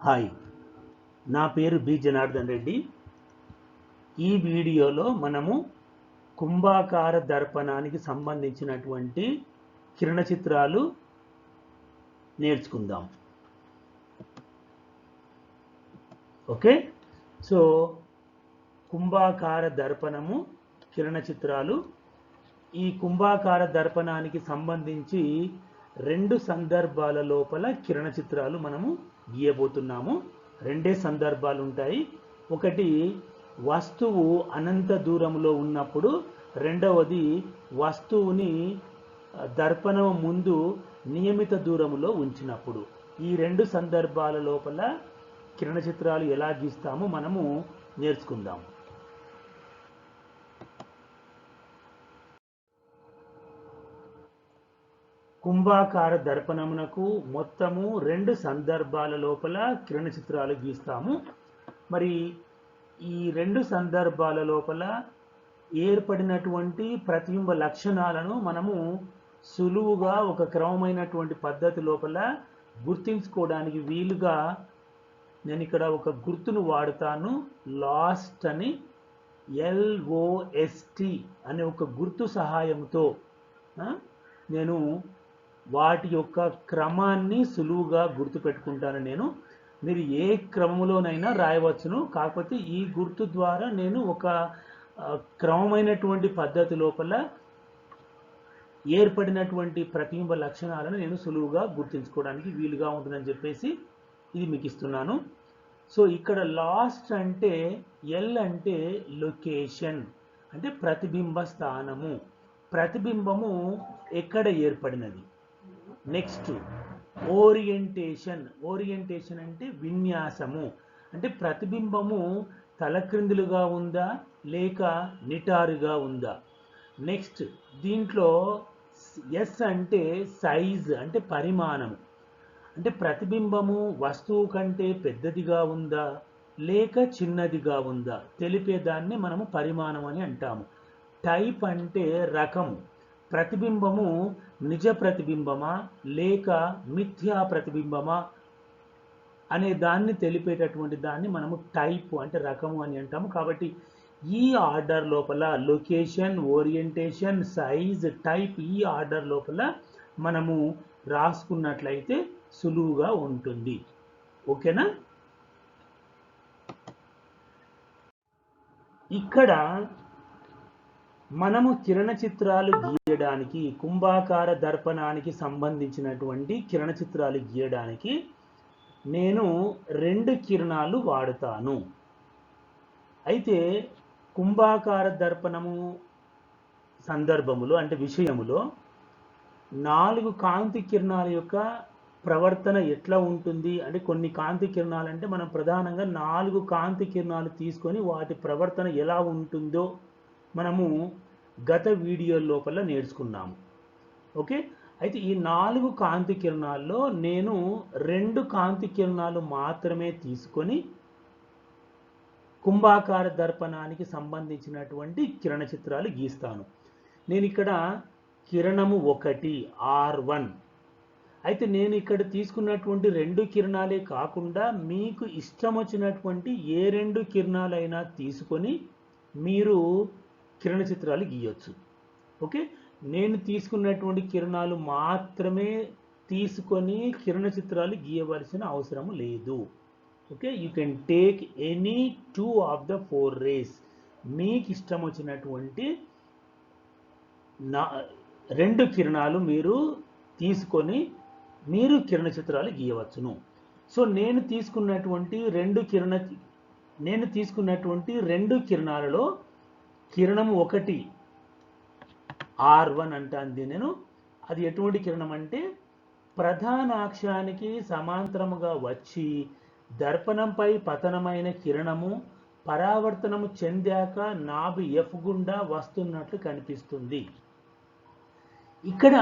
Hi, నా పేరు B Janardhan Reddy. ఈ వీడియోలో మనము కుంభాకార దర్పణానికి సంబంధించినటువంటి కిరణ చిత్రాలు నేర్చుకుందాం. ఓకే, సో కుంభాకార దర్పణము కిరణ చిత్రాలు. ఈ కుంభాకార దర్పణానికి సంబంధించి రెండు సందర్భాల లోపల కిరణ చిత్రాలు మనము గీయబోతున్నాము. రెండే సందర్భాలు ఉంటాయి. ఒకటి వస్తువు అనంత దూరంలో ఉన్నప్పుడు, రెండవది వస్తువుని దర్పణం ముందు నియమిత దూరంలో ఉంచినప్పుడు. ఈ రెండు సందర్భాల లోపల కిరణ చిత్రాలు ఎలా గీస్తామో మనము నేర్చుకుందాం. కుంభాకార దర్పణమునకు మొత్తము రెండు సందర్భాల లోపల కిరణ చిత్రాలు గీస్తాము. మరి ఈ రెండు సందర్భాల లోపల ఏర్పడినటువంటి ప్రతిబింబ లక్షణాలను మనము సులువుగా ఒక క్రమమైనటువంటి పద్ధతి లోపల గుర్తించుకోవడానికి వీలుగా నేను ఇక్కడ ఒక గుర్తును వాడుతాను. లాస్ట్ అని, LOST అనే ఒక గుర్తు సహాయంతో నేను వాటి యొక్క క్రమాన్ని సులువుగా గుర్తుపెట్టుకుంటాను. మీరు ఏ క్రమంలోనైనా రాయవచ్చును, కాకపోతే ఈ గుర్తు ద్వారా నేను ఒక క్రమమైనటువంటి పద్ధతి లోపల ఏర్పడినటువంటి ప్రతిబింబ లక్షణాలను నేను సులువుగా గుర్తించుకోవడానికి వీలుగా ఉంటుందని చెప్పేసి ఇది మీకు ఇస్తున్నాను. సో ఇక్కడ లాస్ట్ అంటే, L అంటే లొకేషన్, అంటే ప్రతిబింబ స్థానము, ప్రతిబింబము ఎక్కడ ఏర్పడినది. నెక్స్ట్ ఓరియంటేషన్, ఓరియంటేషన్ అంటే విన్యాసము, అంటే ప్రతిబింబము తలక్రిందులుగా ఉందా లేక నిటారుగా ఉందా. నెక్స్ట్ దీంట్లో S అంటే సైజ్, అంటే పరిమాణము, అంటే ప్రతిబింబము వస్తువు కంటే పెద్దదిగా ఉందా లేక చిన్నదిగా ఉందా తెలిపేదాన్ని మనము పరిమాణం అని అంటాము. టైప్ అంటే రకము, ప్రతిబింబము నిజ ప్రతిబింబమా లేక మిథ్యా ప్రతిబింబమా అనే దాన్ని తెలిపేటటువంటి దాన్ని మనము టైప్ అంటే రకము అని అంటాము. కాబట్టి ఈ ఆర్డర్ లోపల లొకేషన్, ఓరియంటేషన్, సైజ్, టైప్, ఈ ఆర్డర్ లోపల మనము రాసుకున్నట్లయితే సులువుగా ఉంటుంది. ఓకేనా? ఇక్కడ మనము కిరణ చిత్రాలు గీయడానికి, కుంభాకార దర్పణానికి సంబంధించినటువంటి కిరణ చిత్రాలు గీయడానికి నేను రెండు కిరణాలు వాడుతాను. అయితే కుంభాకార దర్పణము సందర్భములో, అంటే విషయములో 4 కాంతి కిరణాల యొక్క ప్రవర్తన ఎట్లా ఉంటుంది అంటే, కొన్ని కాంతి కిరణాలు అంటే మనం ప్రధానంగా 4 కాంతి కిరణాలు తీసుకొని వాటి ప్రవర్తన ఎలా ఉంటుందో మనము గత వీడియో లోపల నేర్చుకున్నాము. ఓకే, అయితే ఈ 4 కాంతి కిరణాల్లో నేను 2 కాంతి కిరణాలు మాత్రమే తీసుకొని కుంభాకార దర్పణానికి సంబంధించినటువంటి కిరణ చిత్రాలు గీస్తాను. నేను ఇక్కడ కిరణము 1 R1, అయితే నేను ఇక్కడ తీసుకున్నటువంటి 2 కిరణాలే కాకుండా మీకు ఇష్టం వచ్చినటువంటి ఏ 2 కిరణాలైనా తీసుకొని మీరు కిరణ చిత్రాలు గీయొచ్చు. ఓకే, నేను తీసుకున్నటువంటి కిరణాలు మాత్రమే తీసుకొని కిరణ చిత్రాలు గీయవలసిన అవసరం లేదు. Okay, you can take any 2 of the 4 rays. మీకు ఇష్టం వచ్చినటువంటి 2 కిరణాలు మీరు తీసుకొని మీరు కిరణ చిత్రాలు గీయవచ్చును. సో నేను తీసుకున్నటువంటి 2 కిరణాలలో కిరణము 1 R1 అంటాను నేను. అది ఎటువంటి కిరణం అంటే, ప్రధానాక్షానికి సమాంతరముగా వచ్చి దర్పణంపై పతనమైన కిరణము పరావర్తనము చెందాక నాభి F గుండా వస్తున్నట్లు కనిపిస్తుంది. ఇక్కడ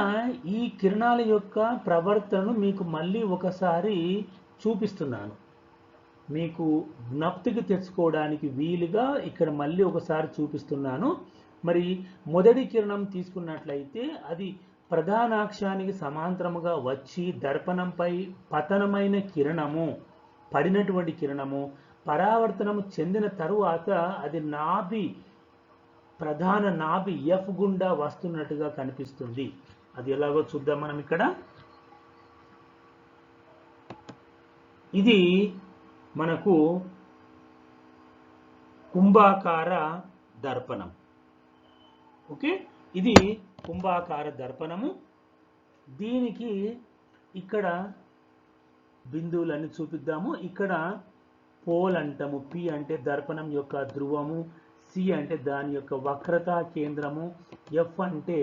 ఈ కిరణాల యొక్క ప్రవర్తనను మీకు మళ్ళీ ఒకసారి చూపిస్తున్నాను. మీకు జ్ఞప్తికి తెచ్చుకోవడానికి వీలుగా ఇక్కడ మళ్ళీ ఒకసారి చూపిస్తున్నాను. మరి మొదటి కిరణం తీసుకున్నట్లయితే అది ప్రధానాక్షానికి సమాంతరముగా వచ్చి దర్పణంపై పతనమైన కిరణము పడినటువంటి కిరణము పరావర్తనము చెందిన తరువాత అది ప్రధాన నాభి ఎఫ్ గుండా వస్తున్నట్టుగా కనిపిస్తుంది. అది ఎలాగో చూద్దాం మనం ఇక్కడ. ఇది మనకు కుంభాకార దర్పణం. ఓకే, ఇది కుంభాకార దర్పణము. దీనికి ఇక్కడ బిందువులన్నీ చూపిద్దాము. ఇక్కడ పోల్ అంటాము, పి అంటే దర్పణం యొక్క ధ్రువము, సి అంటే దాని యొక్క వక్రతా కేంద్రము, ఎఫ్ అంటే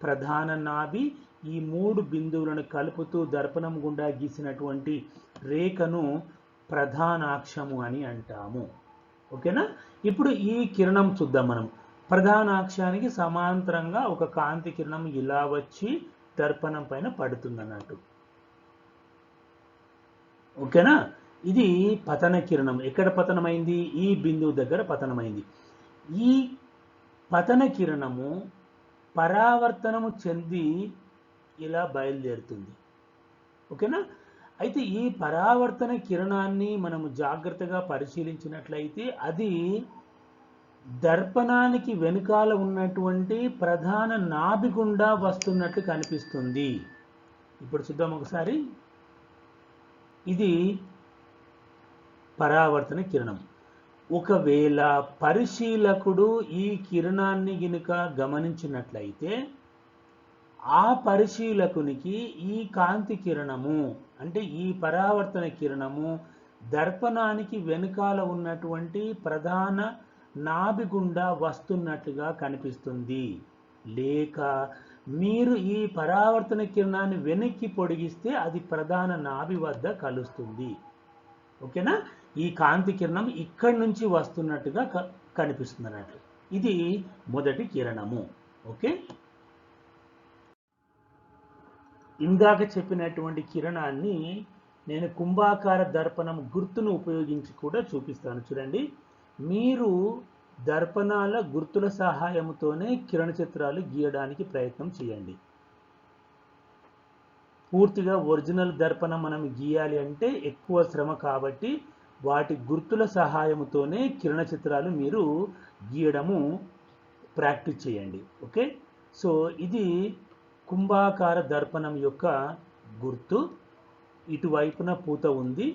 ప్రధాన నాభి. ఈ మూడు బిందువులను కలుపుతూ దర్పణం గుండా గీసినటువంటి రేఖను ప్రధానాక్షము అని అంటాము. ఓకేనా. ఇప్పుడు ఈ కిరణం చూద్దాం మనం. ప్రధానాక్షానికి సమాంతరంగా ఒక కాంతి కిరణం ఇలా వచ్చి దర్పణం పైన పడుతుంది అన్నట్టు. ఓకేనా. ఇది పతన కిరణం. ఎక్కడ పతనమైంది? ఈ బిందువు దగ్గర పతనమైంది. ఈ పతన కిరణము పరావర్తనము చెంది ఇలా బయలుదేరుతుంది. ఓకేనా. అయితే ఈ పరావర్తన కిరణాన్ని మనము జాగ్రత్తగా పరిశీలించినట్లయితే అది దర్పణానికి వెనుకాల ఉన్నటువంటి ప్రధాన నాభి గుండా వస్తున్నట్టు కనిపిస్తుంది. ఇప్పుడు చూద్దాం ఒకసారి. ఇది పరావర్తన కిరణం. ఒకవేళ పరిశీలకుడు ఈ కిరణాన్ని గినుక గమనించినట్లయితే ఆ పరిశీలకునికి ఈ కాంతి కిరణము అంటే ఈ పరావర్తన కిరణము దర్పణానికి వెనుకాల ఉన్నటువంటి ప్రధాన నాభి గుండా వస్తున్నట్లుగా కనిపిస్తుంది. లేక మీరు ఈ పరావర్తన కిరణాన్ని వెనక్కి పొడిగిస్తే అది ప్రధాన నాభి వద్ద కలుస్తుంది. ఓకేనా. ఈ కాంతి కిరణం ఇక్కడి నుంచి వస్తున్నట్టుగా కనిపిస్తుంది అన్నట్లు. ఇది మొదటి కిరణము. ఓకే, ఇందాక చెప్పినటువంటి కిరణాన్ని నేను కుంభాకార దర్పణం గుర్తును ఉపయోగించి కూడా చూపిస్తాను. చూడండి, మీరు దర్పణాల గుర్తుల సహాయంతోనే కిరణ చిత్రాలు గీయడానికి ప్రయత్నం చేయండి. పూర్తిగా ఒరిజినల్ దర్పణం మనం గీయాలి అంటే ఎక్కువ శ్రమ, కాబట్టి వాటి గుర్తుల సహాయంతోనే కిరణ చిత్రాలు మీరు గీయడము ప్రాక్టీస్ చేయండి. ఓకే, సో ఇది కుంభాకార దర్పణం యొక్క గుర్తు. ఇటువైపున పూత ఉంది.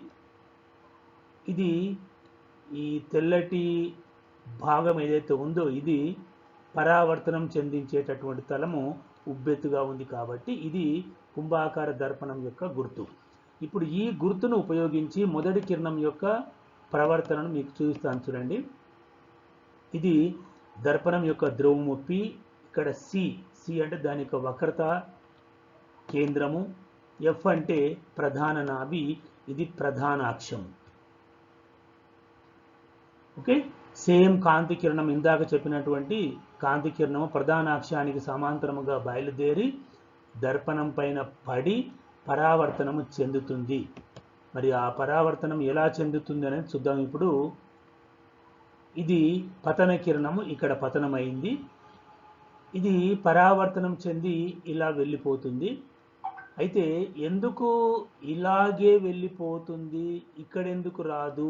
ఇది ఈ తెల్లటి భాగం ఏదైతే ఉందో ఇది పరావర్తనం చెందించేటటువంటి తలము ఉబ్బెత్తుగా ఉంది, కాబట్టి ఇది కుంభాకార దర్పణం యొక్క గుర్తు. ఇప్పుడు ఈ గుర్తును ఉపయోగించి మొదటి కిరణం యొక్క ప్రవర్తనను మీకు చూపిస్తాను. చూడండి, ఇది దర్పణం యొక్క ధ్రువము పి. ఇక్కడ సి అంటే దాని యొక్క వక్రత కేంద్రము, ఎఫ్ అంటే ప్రధాన నాభి, ఇది ప్రధాన అక్షం. ఓకే, సేమ్ కాంతి కిరణం ఇందాక చెప్పినటువంటి కాంతి కిరణము ప్రధాన అక్షానికి సమాంతరముగా బయలుదేరి దర్పణం పైన పడి పరావర్తనము చెందుతుంది. మరి ఆ పరావర్తనం ఎలా చెందుతుంది అనేది చూద్దాం. ఇప్పుడు ఇది పతన కిరణము, ఇక్కడ పతనమైంది. ఇది పరావర్తనం చెంది ఇలా వెళ్ళిపోతుంది. అయితే ఎందుకు ఇలాగే వెళ్ళిపోతుంది, ఇక్కడెందుకు రాదు,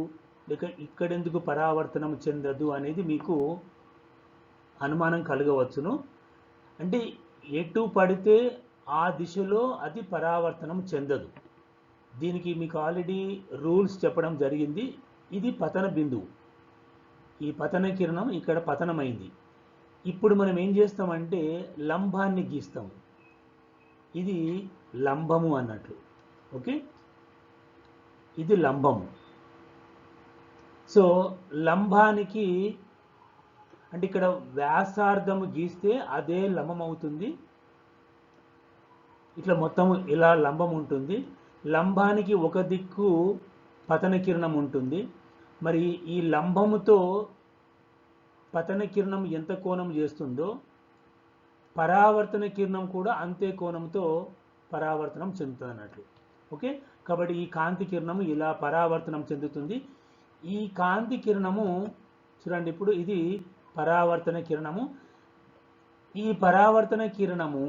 లేక ఇక్కడెందుకు పరావర్తనం చెందదు అనేది మీకు అనుమానం కలగవచ్చును. అంటే ఎటు పడితే ఆ దిశలో అది పరావర్తనం చెందదు. దీనికి మీకు ఆల్రెడీ రూల్స్ చెప్పడం జరిగింది. ఇది పతన బిందువు. ఈ పతన కిరణం ఇక్కడ పతనమైంది. ఇప్పుడు మనం ఏం చేస్తామంటే లంబాన్ని గీస్తాం. ఇది లంబము అన్నట్లు. ఓకే, ఇది లంబము. సో లంబానికి అంటే ఇక్కడ వ్యాసార్థము గీస్తే అదే లంబం అవుతుంది. ఇట్లా మొత్తం ఇలా లంబం ఉంటుంది. లంబానికి ఒక దిక్కు పతన కిరణం ఉంటుంది. మరి ఈ లంబముతో పతన కిరణం ఎంత కోణం చేస్తుందో పరావర్తన కిరణం కూడా అంతే కోణంతో పరావర్తనం చెందుతుంది అన్నట్లు. ఓకే, కాబట్టి ఈ కాంతి కిరణము ఇలా పరావర్తనం చెందుతుంది. ఈ కాంతి కిరణము చూడండి, ఇప్పుడు ఇది పరావర్తన కిరణము. ఈ పరావర్తన కిరణము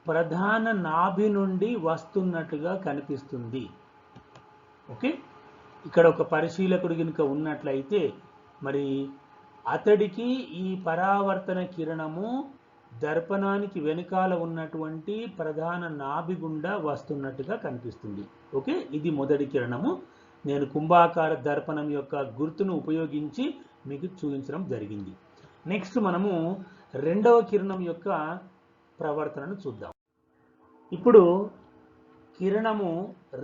ప్రధాన నాభి నుండి వస్తున్నట్టుగా కనిపిస్తుంది. ఓకే, ఇక్కడ ఒక పరిశీలకుడు కనుక ఉన్నట్లయితే మరి అతడికి ఈ పరావర్తన కిరణము దర్పణానికి వెనుకాల ఉన్నటువంటి ప్రధాన నాభి గుండా వస్తున్నట్టుగా కనిపిస్తుంది. ఓకే, ఇది మొదటి కిరణము. నేను కుంభాకార దర్పణం యొక్క గుర్తును ఉపయోగించి మీకు చూపించడం జరిగింది. నెక్స్ట్ మనము రెండవ కిరణం యొక్క ప్రవర్తనను చూద్దాం. ఇప్పుడు కిరణము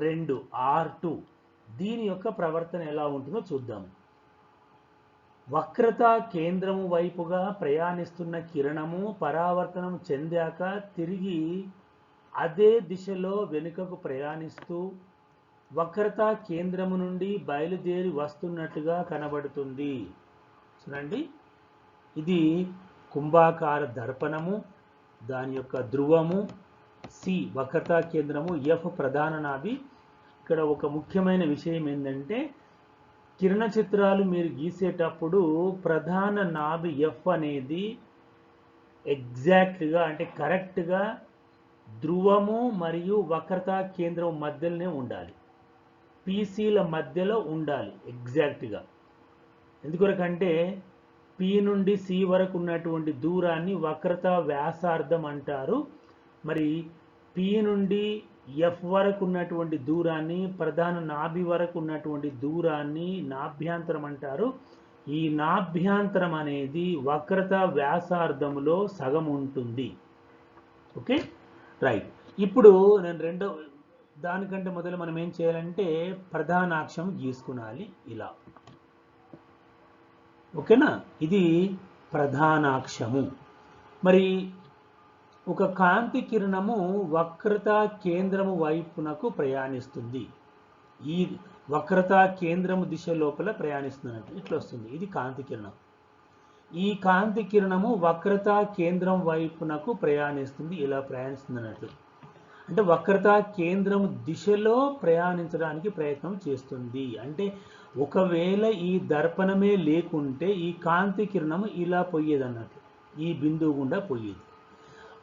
2 R2 దీని యొక్క ప్రవర్తన ఎలా ఉంటుందో చూద్దాం. వక్రత కేంద్రము వైపుగా ప్రయాణిస్తున్న కిరణము పరావర్తనం చెందాక తిరిగి అదే దిశలో వెనుకకు ప్రయాణిస్తూ వక్రత కేంద్రము నుండి బయలుదేరి వస్తున్నట్టుగా కనబడుతుంది. చూడండి, ఇది కుంభాకార దర్పణము, దాని యొక్క ధ్రువము సి వక్రత కేంద్రము, ఎఫ్ ప్రధాన నాభి. ఇక్కడ ఒక ముఖ్యమైన విషయం ఏంటంటే కిరణ చిత్రాలు మీరు గీసేటప్పుడు ప్రధాన నాభి ఎఫ్ అనేది ఎగ్జాక్ట్గా అంటే కరెక్ట్గా ధ్రువము మరియు వక్రత కేంద్రం మధ్యలోనే ఉండాలి, పీసీల మధ్యలో ఉండాలి ఎగ్జాక్ట్గా. ఎందుకొరకంటే పి నుండి సి వరకు ఉన్నటువంటి దూరాన్ని వక్రత వ్యాసార్థం అంటారు. మరి పి నుండి ఎఫ్ వరకు ఉన్నటువంటి దూరాన్ని, ప్రధాన నాభి వరకు ఉన్నటువంటి దూరాన్ని నాభ్యాంతరం అంటారు. ఈ నాభ్యాంతరం అనేది వక్రత వ్యాసార్థములో సగం ఉంటుంది. Okay, right. ఇప్పుడు నేను దానికంటే మొదలు మనం ఏం చేయాలంటే ప్రధానాక్షం గీసుకునాలి ఇలా. ఓకేనా, ఇది ప్రధానాక్షము. మరి ఒక కాంతి కిరణము వక్రత కేంద్రము వైపునకు ప్రయాణిస్తుంది. ఈ వక్రత కేంద్రము దిశ లోపల ప్రయాణిస్తున్నట్టు ఇట్లా వస్తుంది. ఇది కాంతి కిరణం. ఈ కాంతి కిరణము వక్రత కేంద్రం వైపునకు ప్రయాణిస్తుంది, ఇలా ప్రయాణిస్తుంది అన్నట్లు. అంటే వక్రత కేంద్రం దిశలో ప్రయాణించడానికి ప్రయత్నం చేస్తుంది. అంటే ఒకవేళ ఈ దర్పణమే లేకుంటే ఈ కాంతి కిరణము ఇలా పోయేది అన్నట్లు, ఈ బిందువు గుండా పోయేది.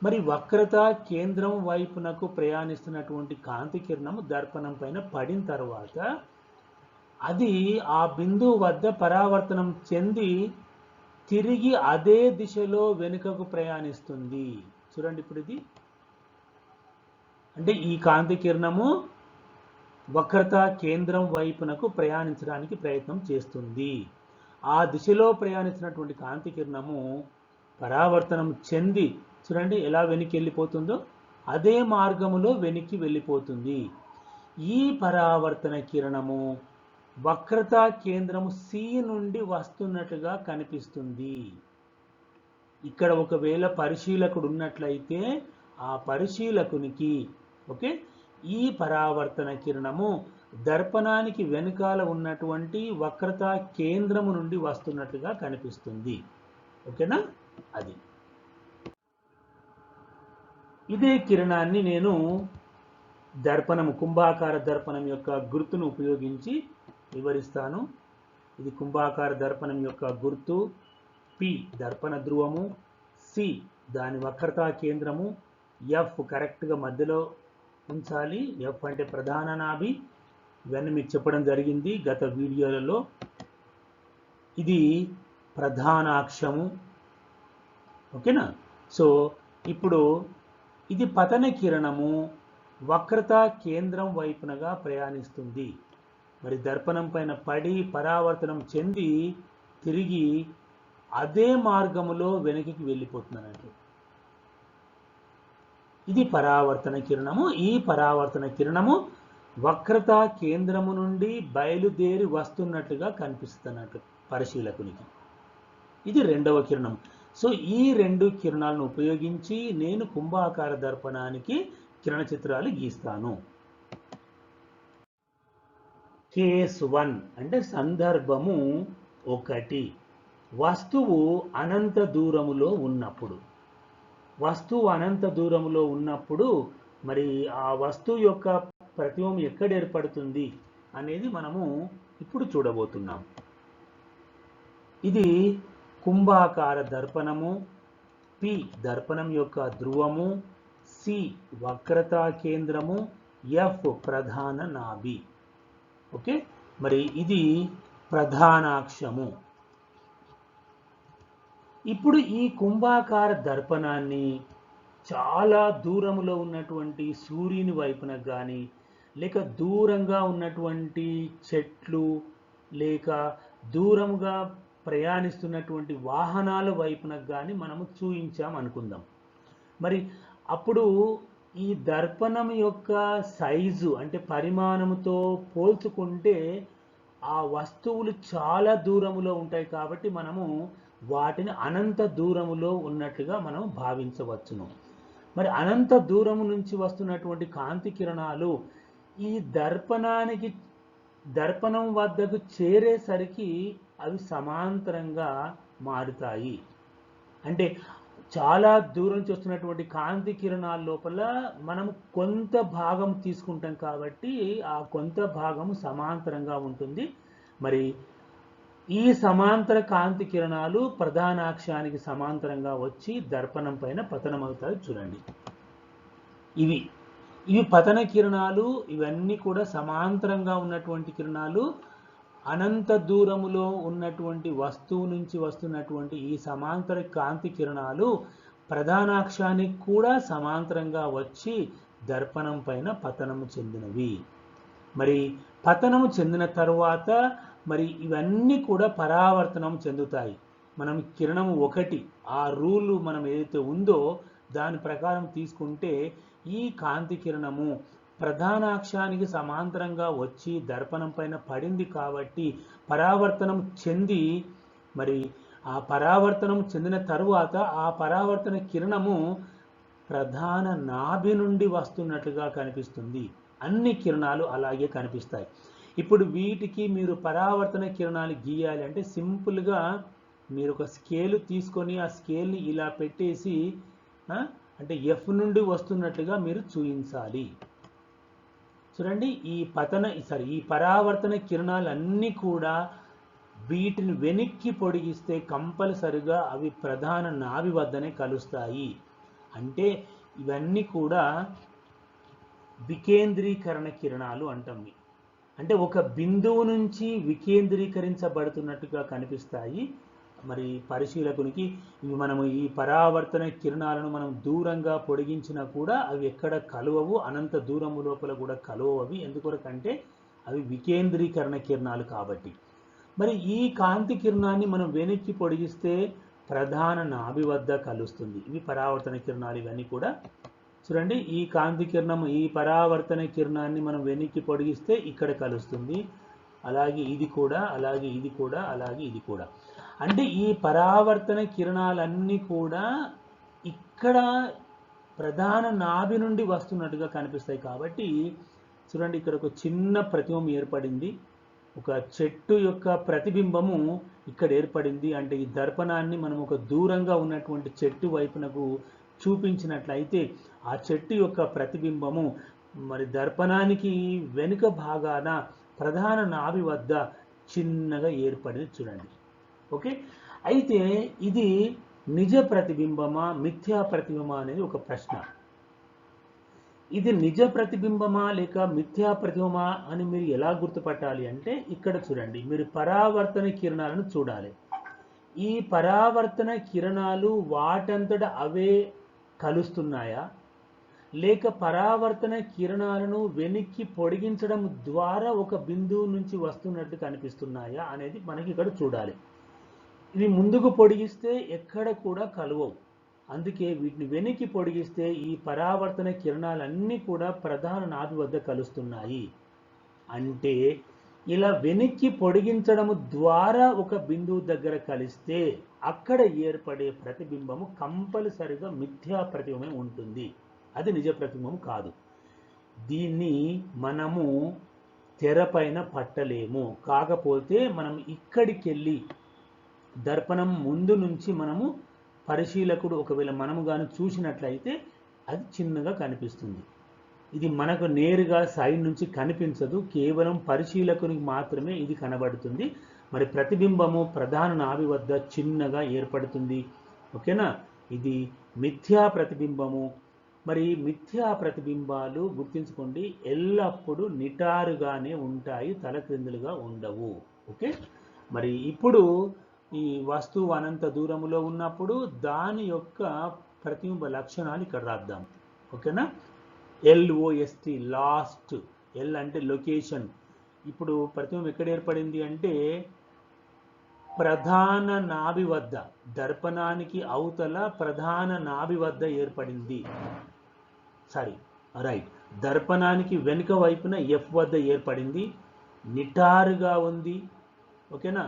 మరి వక్రత కేంద్రం వైపునకు ప్రయాణిస్తున్నటువంటి కాంతి కిరణము దర్పణం పైన పడిన తర్వాత అది ఆ బిందువు వద్ద పరావర్తనం చెంది తిరిగి అదే దిశలో వెనుకకు ప్రయాణిస్తుంది. చూడండి, ఇప్పుడు ఇది అంటే ఈ కాంతి కిరణము వక్రత కేంద్రం వైపునకు ప్రయాణించడానికి ప్రయత్నం చేస్తుంది. ఆ దిశలో ప్రయాణించినటువంటి కాంతి కిరణము పరావర్తనం చెంది చూడండి ఎలా వెనక్కి వెళ్ళిపోతుందో అదే మార్గములో వెనక్కి వెళ్ళిపోతుంది. ఈ పరావర్తన కిరణము వక్రత కేంద్రము సి నుండి వస్తున్నట్టుగా కనిపిస్తుంది. ఇక్కడ ఒకవేళ పరిశీలకుడు ఉన్నట్లయితే ఆ పరిశీలకునికి ఓకే ఈ పరావర్తన కిరణము దర్పణానికి వెనుకాల ఉన్నటువంటి వక్రత కేంద్రము నుండి వస్తున్నట్టుగా కనిపిస్తుంది. ఓకేనా, అది ఇదే కిరణాన్ని నేను దర్పణము కుంభాకార దర్పణం యొక్క గుర్తును ఉపయోగించి వివరిస్తాను. ఇది కుంభాకార దర్పణం యొక్క గుర్తు. పి దర్పణ ధ్రువము, సి దాని వక్రతా కేంద్రము, ఎఫ్ కరెక్ట్గా మధ్యలో ఉంచాలి. ఎఫ్ అంటే ప్రధాన నాభి. ఇవన్నీ మీకు చెప్పడం జరిగింది గత వీడియోలలో. ఇది ప్రధానాక్షము. ఓకేనా. సో ఇప్పుడు ఇది పతన కిరణము వక్రతా కేంద్రం వైపునగా ప్రయాణిస్తుంది. మరి దర్పణం పైన పడి పరావర్తనం చెంది తిరిగి అదే మార్గములో వెనక్కి వెళ్ళిపోతున్నట్టు. ఇది పరావర్తన కిరణము. ఈ పరావర్తన కిరణము వక్రతా కేంద్రము నుండి బయలుదేరి వస్తున్నట్టుగా కనిపిస్తున్నట్టు పరిశీలకునికి. ఇది రెండవ కిరణం. సో ఈ రెండు కిరణాలను ఉపయోగించి నేను కుంభాకార దర్పణానికి కిరణ చిత్రాలు గీస్తాను. కేస్ 1 అంటే సందర్భము 1. వస్తువు అనంత దూరములో ఉన్నప్పుడు. వస్తువు అనంత దూరములో ఉన్నప్పుడు మరి ఆ వస్తువు యొక్క ప్రతిబింబం ఎక్కడ ఏర్పడుతుంది అనేది మనము ఇప్పుడు చూడబోతున్నాం. ఇది కుంభాకార దర్పణము, పి దర్పణం యొక్క ధ్రువము, సి వక్రతా కేంద్రము, ఎఫ్ ప్రధాన నాభి. ఓకే, మరి ఇది ప్రధానాక్షము. ఇప్పుడు ఈ కుంభాకార దర్పణాన్ని చాలా దూరంలో ఉన్నటువంటి సూర్యుని వైపున కానీ, లేక దూరంగా ఉన్నటువంటి చెట్లు, లేక దూరంగా ప్రయాణిస్తున్నటువంటి వాహనాల వైపున కానీ మనము చూయించాం అనుకుందాం. మరి అప్పుడు ఈ దర్పణం యొక్క సైజు అంటే పరిమాణంతో పోల్చుకుంటే ఆ వస్తువులు చాలా దూరములో ఉంటాయి కాబట్టి మనము వాటిని అనంత దూరములో ఉన్నట్లుగా మనం భావించవచ్చును. మరి అనంత దూరము నుంచి వస్తున్నటువంటి కాంతి కిరణాలు ఈ దర్పణం వద్దకు చేరేసరికి అవి సమాంతరంగా మారుతాయి. అంటే చాలా దూరం నుంచి వస్తున్నటువంటి కాంతి కిరణాల లోపల మనం కొంత భాగం తీసుకుంటాం కాబట్టి ఆ కొంత భాగం సమాంతరంగా ఉంటుంది. మరి ఈ సమాంతర కాంతి కిరణాలు ప్రధానాక్షానికి సమాంతరంగా వచ్చి దర్పణం పైన పతనమవుతాయి. చూడండి, ఇవి పతన కిరణాలు. ఇవన్నీ కూడా సమాంతరంగా ఉన్నటువంటి కిరణాలు. అనంత దూరములో ఉన్నటువంటి వస్తువు నుంచి వస్తున్నటువంటి ఈ సమాంతర కాంతి కిరణాలు ప్రధానాక్షానికి కూడా సమాంతరంగా వచ్చి దర్పణం పైన పతనము చెందినవి. మరి పతనము చెందిన తరువాత మరి ఇవన్నీ కూడా పరావర్తనం చెందుతాయి. మనం కిరణము ఒకటి, ఆ రూల్ మనం ఏదైతే ఉందో దాని ప్రకారం తీసుకుంటే ఈ కాంతి కిరణము ప్రధానాక్షానికి సమాంతరంగా వచ్చి దర్పణం పైన పడింది కాబట్టి పరావర్తనం చెంది, మరి ఆ పరావర్తనం చెందిన తరువాత ఆ పరావర్తన కిరణము ప్రధాన నాభి నుండి వస్తున్నట్లుగా కనిపిస్తుంది. అన్ని కిరణాలు అలాగే కనిపిస్తాయి. ఇప్పుడు వీటికి మీరు పరావర్తన కిరణాలు గీయాలి అంటే సింపుల్గా మీరు ఒక స్కేల్ తీసుకొని ఆ స్కేల్ని ఇలా పెట్టేసి అంటే ఎఫ్ నుండి వస్తున్నట్లుగా మీరు చూపించాలి. చూడండి, ఈ పరావర్తన కిరణాలన్నీ కూడా వీటిని వెనక్కి పొడిగిస్తే కంపల్సరిగా అవి ప్రధాన నాభి వద్దనే కలుస్తాయి. అంటే ఇవన్నీ కూడా వికేంద్రీకరణ కిరణాలు అంటాం. అంటే ఒక బిందువు నుంచి వికేంద్రీకరించబడుతున్నట్టుగా కనిపిస్తాయి. మరి పరిశీలకునికి మనము ఈ పరావర్తన కిరణాలను మనం దూరంగా పొడిగించినా కూడా అవి ఎక్కడ కలువవు, అనంత దూరము లోపల కూడా కలువవి. ఎందుకొరకంటే అవి వికేంద్రీకరణ కిరణాలు కాబట్టి. మరి ఈ కాంతి కిరణాన్ని మనం వెనక్కి పొడిగిస్తే ప్రధాన నాభి వద్ద కలుస్తుంది. ఇవి పరావర్తన కిరణాలు. ఇవన్నీ కూడా చూడండి, ఈ కాంతి కిరణం ఈ పరావర్తన కిరణాన్ని మనం వెనక్కి పొడిగిస్తే ఇక్కడ కలుస్తుంది. అలాగే ఇది కూడా, అలాగే ఇది కూడా, అలాగే ఇది కూడా. అంటే ఈ పరావర్తన కిరణాలన్నీ కూడా ఇక్కడ ప్రధాన నాభి నుండి వస్తున్నట్టుగా కనిపిస్తాయి. కాబట్టి చూడండి, ఇక్కడ ఒక చిన్న ప్రతిబింబం ఏర్పడింది. ఒక చెట్టు యొక్క ప్రతిబింబము ఇక్కడ ఏర్పడింది. అంటే ఈ దర్పణాన్ని మనం ఒక దూరంగా ఉన్నటువంటి చెట్టు వైపునకు చూపించినట్లయితే ఆ చెట్టు యొక్క ప్రతిబింబము మరి దర్పణానికి వెనుక భాగాన ప్రధాన నాభి వద్ద చిన్నగా ఏర్పడింది. చూడండి, ఓకే. అయితే ఇది నిజ ప్రతిబింబమా మిథ్యా ప్రతిబింబమా అనేది ఒక ప్రశ్న. ఇది నిజ ప్రతిబింబమా లేక మిథ్యా ప్రతిబింబమా అని మీరు ఎలా గుర్తుపట్టాలి అంటే ఇక్కడ చూడండి, మీరు పరావర్తన కిరణాలను చూడాలి. ఈ పరావర్తన కిరణాలు వాటంతట అవే కలుస్తున్నాయా లేక పరావర్తన కిరణాలను వెనక్కి పొడిగించడం ద్వారా ఒక బిందువు నుంచి వస్తున్నట్టు కనిపిస్తున్నాయా అనేది మనకి ఇక్కడ చూడాలి. ఇవి ముందుకు పొడిగిస్తే ఎక్కడ కూడా కలవవు. అందుకే వీటిని వెనక్కి పొడిగిస్తే ఈ పరావర్తన కిరణాలన్నీ కూడా ప్రధాన నాభి వద్ద కలుస్తున్నాయి. అంటే ఇలా వెనక్కి పొడిగించడము ద్వారా ఒక బిందువు దగ్గర కలిస్తే అక్కడ ఏర్పడే ప్రతిబింబము కంపల్సరిగా మిథ్యా ప్రతిబింబం ఉంటుంది. అది నిజ ప్రతిబింబం కాదు. దీన్ని మనము తెరపైన పట్టలేము. కాకపోతే మనం ఇక్కడికి వెళ్ళి దర్పణం ముందు నుంచి మనము పరిశీలకుడు ఒకవేళ మనము కానీ చూసినట్లయితే అది చిన్నగా కనిపిస్తుంది. ఇది మనకు నేరుగా సైడ్ నుంచి కనిపించదు, కేవలం పరిశీలకునికి మాత్రమే ఇది కనబడుతుంది. మరి ప్రతిబింబము ప్రధాన నాభి వద్ద చిన్నగా ఏర్పడుతుంది. ఓకేనా, ఇది మిథ్యా ప్రతిబింబము. మరి మిథ్యా ప్రతిబింబాలు గుర్తుంచుకోండి, ఎల్లప్పుడూ నిటారుగానే ఉంటాయి, తలక్రిందులుగా ఉండవు. ఓకే, మరి ఇప్పుడు ఈ వస్తువు అనంత దూరములో ఉన్నప్పుడు దాని యొక్క ప్రతిబింబ లక్షణాలు ఇక్కడ రాద్దాం. ఓకేనా, LOST లాస్ట్, ఎల్ అంటే లొకేషన్. ఇప్పుడు ప్రతిబింబం ఎక్కడ ఏర్పడింది అంటే ప్రధాన నాభి వద్ద, దర్పణానికి అవతల ప్రధాన నాభి వద్ద ఏర్పడింది. సారీ, రైట్, దర్పణానికి వెనుక వైపున F వద్ద ఏర్పడింది, నిటారుగా ఉంది. ఓకేనా,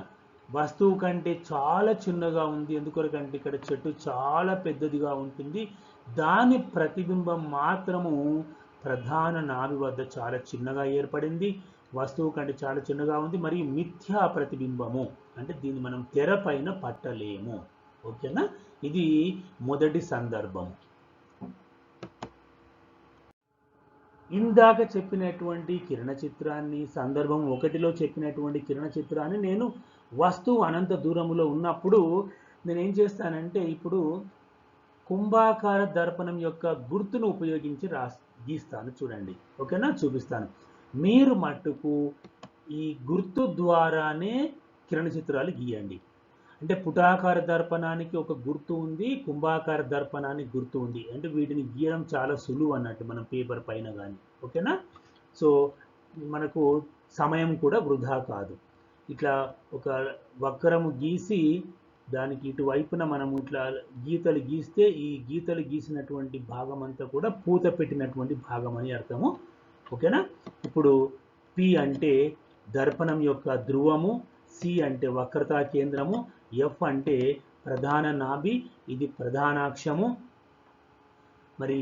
వస్తువు కంటే చాలా చిన్నగా ఉంది. ఎందుకంటే ఇక్కడ చెట్టు చాలా పెద్దదిగా ఉంటుంది, దాని ప్రతిబింబం మాత్రము ప్రధాన నాభి వద్ద చాలా చిన్నగా ఏర్పడింది, వస్తువు కంటే చాలా చిన్నగా ఉంది. మరియు మిథ్యా ప్రతిబింబము అంటే దీన్ని మనం తెర పైన పట్టలేము. ఓకేనా, ఇది మొదటి సందర్భం. ఇందాక చెప్పినటువంటి కిరణ చిత్రాన్ని, సందర్భం 1లో చెప్పినటువంటి కిరణ చిత్రాన్ని నేను వస్తువు అనంత దూరములో ఉన్నప్పుడు నేనేం చేస్తానంటే ఇప్పుడు కుంభాకార దర్పణం యొక్క గుర్తును ఉపయోగించి గీస్తాను. చూడండి, ఓకేనా, చూపిస్తాను. మీరు మట్టుకు ఈ గుర్తు ద్వారానే కిరణ చిత్రాలు గీయండి. అంటే పుటాకార దర్పణానికి ఒక గుర్తు ఉంది, కుంభాకార దర్పణానికి గుర్తు ఉంది. అంటే వీటిని గీయడం చాలా సులువు అన్నట్టు మనం పేపర్ పైన కానీ. ఓకేనా, సో మనకు సమయం కూడా వృధా కాదు. ఇట్లా ఒక వక్రము గీసి దానికి ఇటువైపున మనం ఇట్లా గీతలు గీస్తే ఈ గీతలు గీసినటువంటి భాగం అంతా కూడా పూత పెట్టినటువంటి భాగం అని అర్థము. ఓకేనా, ఇప్పుడు P అంటే దర్పణం యొక్క ధ్రువము, C అంటే వక్రతా కేంద్రము, F అంటే ప్రధాన నాభి, ఇది ప్రధానాక్షము. మరి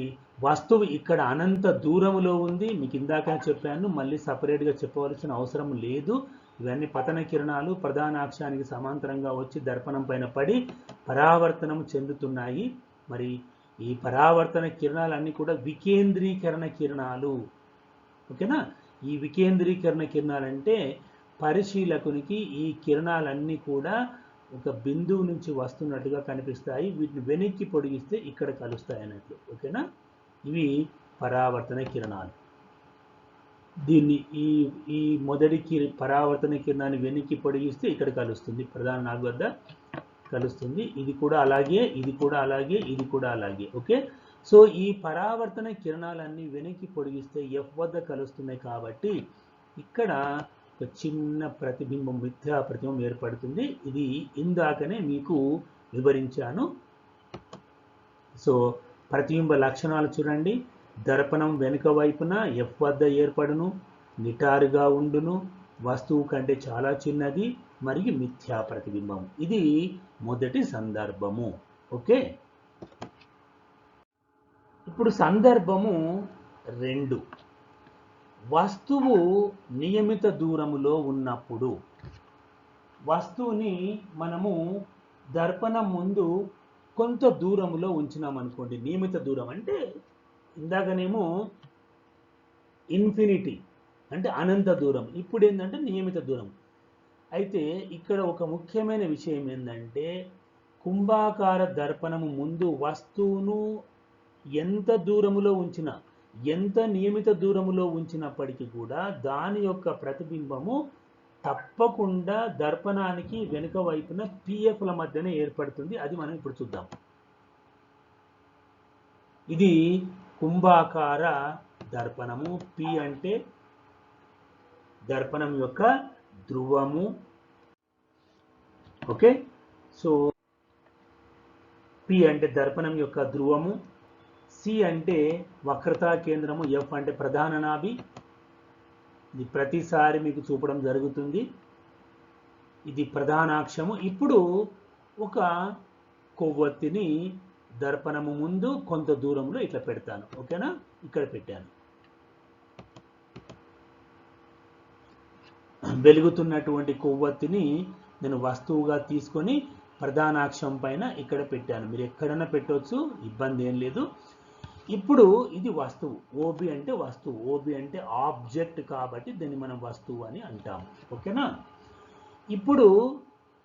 వస్తువు ఇక్కడ అనంత దూరములో ఉంది, మీకు ఇందాక చెప్పాను, మళ్ళీ సపరేట్గా చెప్పవలసిన అవసరం లేదు. ఇవన్నీ పతన కిరణాలు ప్రధానాక్షానికి సమాంతరంగా వచ్చి దర్పణం పైన పడి పరావర్తనం చెందుతున్నాయి. మరి ఈ పరావర్తన కిరణాలన్నీ కూడా వికేంద్రీకరణ కిరణాలు. ఓకేనా, ఈ వికేంద్రీకరణ కిరణాలంటే పరిశీలకునికి ఈ కిరణాలన్నీ కూడా ఒక బిందువు నుంచి వస్తున్నట్టుగా కనిపిస్తాయి, వీటిని వెనక్కి పొడిగిస్తే ఇక్కడ కలుస్తాయి అన్నట్లు. ఓకేనా, ఇవి పరావర్తన కిరణాలు. దీన్ని ఈ మొదటి పరావర్తన కిరణాన్ని వెనక్కి పొడిగిస్తే ఇక్కడ కలుస్తుంది, ప్రధాన నాభి వద్ద కలుస్తుంది. ఇది కూడా అలాగే, ఇది కూడా అలాగే, ఇది కూడా అలాగే. ఓకే, సో ఈ పరావర్తన కిరణాలన్నీ వెనక్కి పొడిగిస్తే F వద్ద కలుస్తున్నాయి కాబట్టి ఇక్కడ ఒక చిన్న ప్రతిబింబం, మిథ్యా ప్రతిబింబం ఏర్పడుతుంది. ఇది ఇందాకనే మీకు వివరించాను. సో ప్రతిబింబ లక్షణాలు చూడండి, దర్పణం వెనుక వైపున F వద్ద ఏర్పడును, నిటారుగా ఉండును, వస్తువు కంటే చాలా చిన్నది, మరియు మిథ్యా ప్రతిబింబం. ఇది మొదటి సందర్భము. ఓకే, ఇప్పుడు సందర్భము 2, వస్తువు నియమిత దూరములో ఉన్నప్పుడు. వస్తువుని మనము దర్పణం ముందు కొంత దూరములో ఉంచినాం అనుకోండి. నియమిత దూరం అంటే ఇందాకనేమో ఇన్ఫినిటీ అంటే అనంత దూరం, ఇప్పుడు ఏంటంటే నియమిత దూరం. అయితే ఇక్కడ ఒక ముఖ్యమైన విషయం ఏంటంటే కుంభాకార దర్పణము ముందు వస్తువును ఎంత దూరములో ఉంచినా, ఎంత నియమిత దూరములో ఉంచినప్పటికీ కూడా దాని యొక్క ప్రతిబింబము తప్పకుండా దర్పణానికి వెనుక వైపున PFల మధ్యనే ఏర్పడుతుంది. అది మనం ఇప్పుడు చూద్దాం. ఇది కుంభాకార దర్పణము. P అంటే దర్పణం యొక్క ధ్రువము. ఓకే, సో P అంటే దర్పణం యొక్క ధ్రువము, C అంటే వక్రతా కేంద్రము, F అంటే ప్రధాన నాభి. ఇది ప్రతిసారి మీకు చూపడం జరుగుతుంది. ఇది ప్రధానాక్షము. ఇప్పుడు ఒక కొవ్వొత్తిని దర్పణము ముందు కొంత దూరంలో ఇట్లా పెడతాను. ఓకేనా, ఇక్కడ పెట్టాను. వెలుగుతున్నటువంటి కొవ్వొత్తిని నేను వస్తువుగా తీసుకొని ప్రధానాక్షం పైన ఇక్కడ పెట్టాను. మీరు ఎక్కడైనా పెట్టవచ్చు, ఇబ్బంది ఏం లేదు. ఇప్పుడు ఇది వస్తువు, OB అంటే వస్తువు, OB అంటే ఆబ్జెక్ట్ కాబట్టి దీన్ని మనం వస్తువు అని అంటాము. ఓకేనా, ఇప్పుడు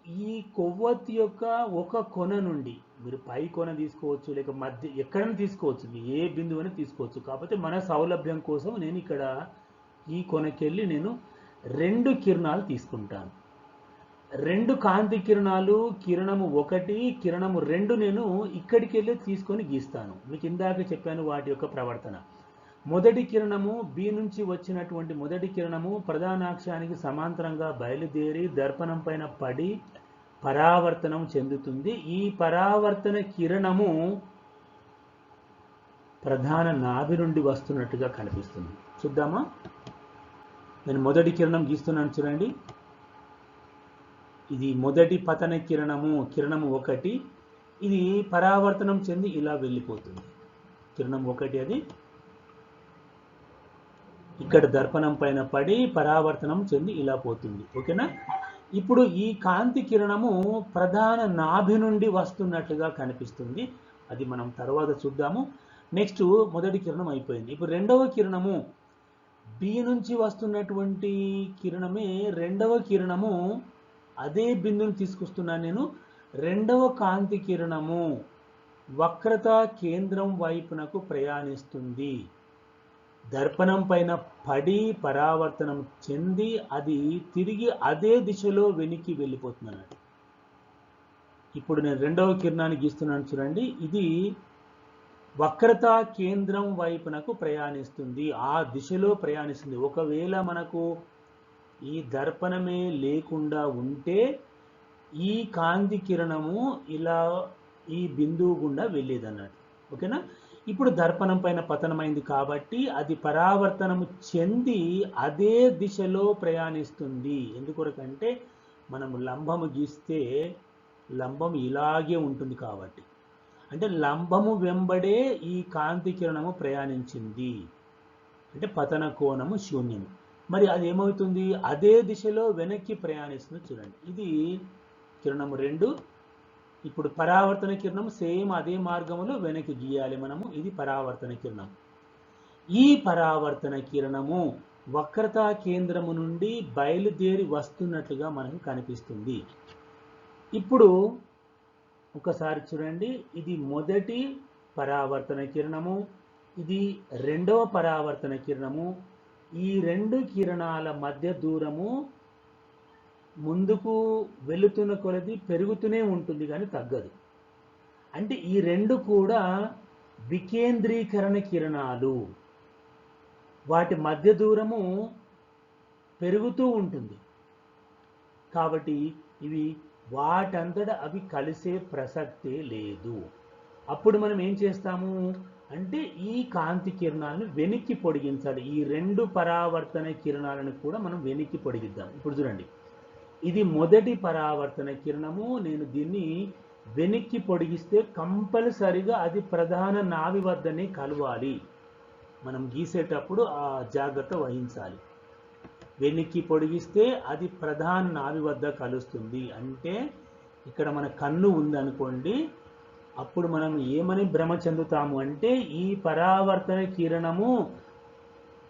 ఈ కొవ్వొత్తి యొక్క ఒక కొన నుండి మీరు పై కొన తీసుకోవచ్చు, లేక మధ్య ఎక్కడైనా తీసుకోవచ్చు, ఏ బిందువుని తీసుకోవచ్చు. కాకపోతే మన సౌలభ్యం కోసం నేను ఇక్కడ ఈ కొనకెళ్ళి నేను 2 కిరణాలు తీసుకుంటాను. 2 కాంతి కిరణాలు, కిరణము 1, కిరణము 2 నేను ఇక్కడికి వెళ్ళి తీసుకొని గీస్తాను. మీకు ఇందాక చెప్పాను వాటి యొక్క ప్రవర్తన. మొదటి కిరణము బి నుంచి వచ్చినటువంటి మొదటి కిరణము ప్రధానాక్షానికి సమాంతరంగా బయలుదేరి దర్పణం పైన పడి పరావర్తనం చెందుతుంది. ఈ పరావర్తన కిరణము ప్రధాన నాభి నుండి వస్తున్నట్టుగా కనిపిస్తుంది. చూద్దామా? నేను మొదటి కిరణం గీస్తున్నాను, చూడండి. ఇది మొదటి పతన కిరణము, కిరణము 1. ఇది పరావర్తనం చెంది ఇలా వెళ్ళిపోతుంది. కిరణం 1 అది ఇక్కడ దర్పణం పైన పడి పరావర్తనం చెంది ఇలా పోతుంది. ఓకేనా? ఇప్పుడు ఈ కాంతి కిరణము ప్రధాన నాభి నుండి వస్తున్నట్లుగా కనిపిస్తుంది. అది మనం తర్వాత చూద్దాము. నెక్స్ట్ మొదటి కిరణం అయిపోయింది. ఇప్పుడు రెండవ కిరణము బి నుంచి వస్తున్నటువంటి కిరణమే రెండవ కిరణము. అదే బిందువుని తీసుకొస్తున్నాను నేను. రెండవ కాంతి కిరణము వక్రత కేంద్రం వైపునకు ప్రయాణిస్తుంది. దర్పణం పైన పడి పరావర్తనం చెంది అది తిరిగి అదే దిశలో వెనక్కి వెళ్ళిపోతుంది అన్నట్టు. ఇప్పుడు నేను రెండవ కిరణాన్ని గీస్తున్నాను, చూడండి. ఇది వక్రత కేంద్రం వైపునకు ప్రయాణిస్తుంది, ఆ దిశలో ప్రయాణిస్తుంది. ఒకవేళ మనకు ఈ దర్పణమే లేకుండా ఉంటే ఈ కాంతి కిరణము ఇలా ఈ బిందువు గుండా వెళ్ళేది అన్నట్టు. ఓకేనా? ఇప్పుడు దర్పణం పైన పతనమైంది కాబట్టి అది పరావర్తనము చెంది అదే దిశలో ప్రయాణిస్తుంది. ఎందుకొరకంటే మనము లంబము గీస్తే లంబం ఇలాగే ఉంటుంది కాబట్టి, అంటే లంబము వెంబడే ఈ కాంతి కిరణము ప్రయాణించింది, అంటే పతన కోణము శూన్యము. మరి అది ఏమవుతుంది? అదే దిశలో వెనక్కి ప్రయాణిస్తుంది. చూడండి, ఇది కిరణము 2. ఇప్పుడు పరావర్తన కిరణం సేమ్ అదే మార్గంలో వెనక్కి గీయాలి మనము. ఇది పరావర్తన కిరణం. ఈ పరావర్తన కిరణము వక్రతా కేంద్రము నుండి బయలుదేరి వస్తున్నట్లుగా మనకు కనిపిస్తుంది. ఇప్పుడు ఒకసారి చూడండి, ఇది మొదటి పరావర్తన కిరణము, ఇది రెండవ పరావర్తన కిరణము. ఈ 2 కిరణాల మధ్య దూరము ముందుకు వెళుతున్న కొలది పెరుగుతూనే ఉంటుంది కానీ తగ్గదు. అంటే ఈ 2 కూడా వికేంద్రీకరణ కిరణాలు. వాటి మధ్య దూరము పెరుగుతూ ఉంటుంది కాబట్టి ఇవి వాటంతట అవి కలిసే ప్రసక్తే లేదు. అప్పుడు మనం ఏం చేస్తాము అంటే ఈ కాంతి కిరణాలను వెనక్కి పొడిగించాలి. ఈ 2 పరావర్తన కిరణాలను కూడా మనం వెనక్కి పొడిగిద్దాం. ఇప్పుడు చూడండి, ఇది మొదటి పరావర్తన కిరణము. నేను దీన్ని వెనక్కి పొడిగిస్తే కంపల్సరిగా అది ప్రధాన నాభి వద్దనే కలవాలి. మనం గీసేటప్పుడు ఆ జాగ్రత్త వహించాలి. వెనక్కి పొడిగిస్తే అది ప్రధాన నాభి వద్ద కలుస్తుంది. అంటే ఇక్కడ మన కన్ను ఉందనుకోండి, అప్పుడు మనం ఏమని భ్రమ చెందుతాము అంటే ఈ పరావర్తన కిరణము